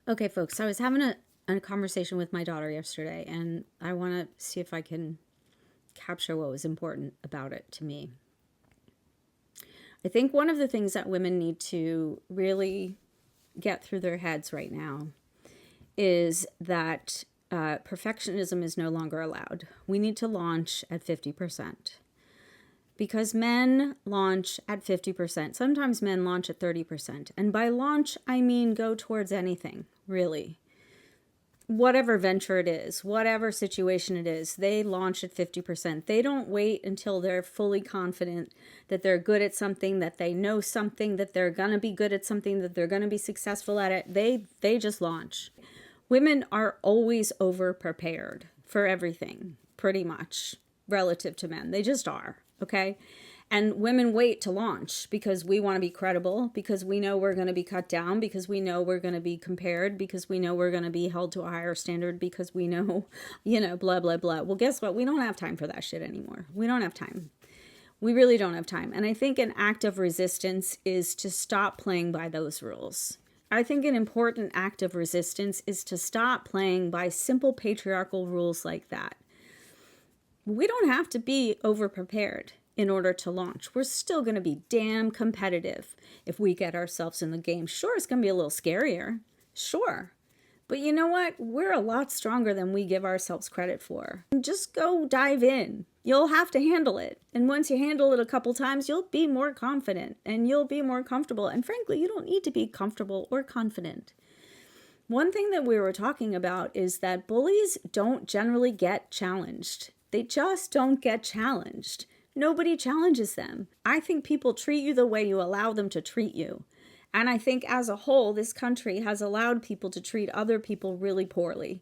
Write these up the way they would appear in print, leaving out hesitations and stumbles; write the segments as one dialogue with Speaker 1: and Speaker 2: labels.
Speaker 1: Okay, folks, so I was having a conversation with my daughter yesterday, and I want to see if I can capture what was important about it to me. I think one of the things that women need to really get through their heads right now is that perfectionism is no longer allowed. We need to launch at 50%. Because men launch at 50%. Sometimes men launch at 30%. And by launch, I mean go towards anything, really. Whatever venture it is, whatever situation it is, they launch at 50%. They don't wait until they're fully confident that they're good at something, that they know something, that they're going to be good at something, that they're going to be successful at it. They just launch. Women are always over prepared for everything, pretty much, relative to men. They just are, okay? And women wait to launch because we want to be credible, because we know we're going to be cut down, because we know we're going to be compared, because we know we're going to be held to a higher standard, because we know, blah, blah, blah. Well, guess what? We don't have time for that shit anymore. We don't have time. We really don't have time. And I think an act of resistance is to stop playing by those rules. I think an important act of resistance is to stop playing by simple patriarchal rules like that. We don't have to be over-prepared in order to launch. We're still going to be damn competitive if we get ourselves in the game. Sure, it's going to be a little scarier. Sure. But you know what? We're a lot stronger than we give ourselves credit for. Just go dive in. You'll have to handle it. And once you handle it a couple times, you'll be more confident and you'll be more comfortable. And frankly, you don't need to be comfortable or confident. One thing that we were talking about is that bullies don't generally get challenged. They just don't get challenged. Nobody challenges them. I think people treat you the way you allow them to treat you. And I think as a whole, this country has allowed people to treat other people really poorly.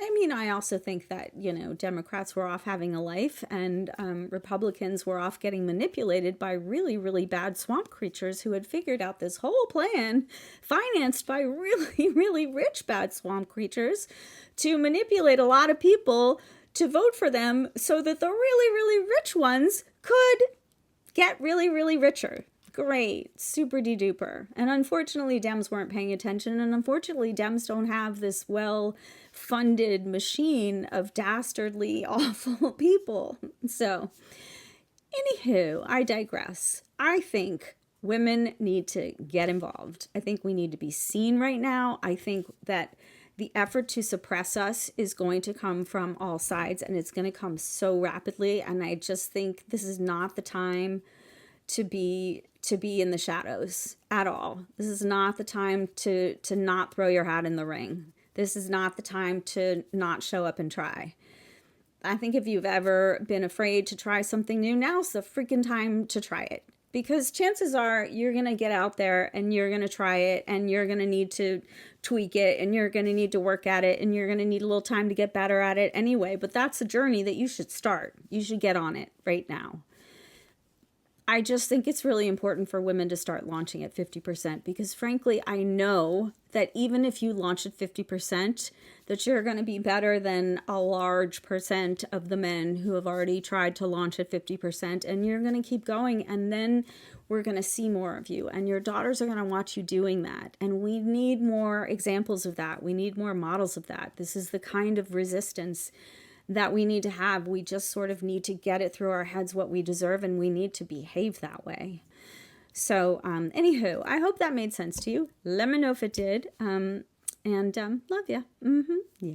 Speaker 1: I mean, I also think that, Democrats were off having a life and Republicans were off getting manipulated by really, really bad swamp creatures who had figured out this whole plan, financed by really, really rich bad swamp creatures, to manipulate a lot of people to vote for them so that the really, really rich ones could get really, really richer. Great, super de-duper. And unfortunately, Dems weren't paying attention, and unfortunately, Dems don't have this well-funded machine of dastardly, awful people. So, anywho, I digress. I think women need to get involved. I think we need to be seen right now. I think that the effort to suppress us is going to come from all sides, and it's going to come so rapidly. And I just think this is not the time to be in the shadows at all. This is not the time to not throw your hat in the ring. This is not the time to not show up and try. I think if you've ever been afraid to try something new, now's the freaking time to try it. Because chances are you're going to get out there and you're going to try it and you're going to need to tweak it and you're going to need to work at it and you're going to need a little time to get better at it anyway. But that's a journey that you should start. You should get on it right now. I just think it's really important for women to start launching at 50% because frankly, I know that even if you launch at 50%, that you're going to be better than a large percent of the men who have already tried to launch at 50%, and you're going to keep going, and then we're going to see more of you, and your daughters are going to watch you doing that, and we need more examples of that. We need more models of that. This is the kind of resistance that we need to have. We just sort of need to get it through our heads what we deserve, and we need to behave that way. So, anywho, I hope that made sense to you. Let me know if it did. And love ya. Yeah.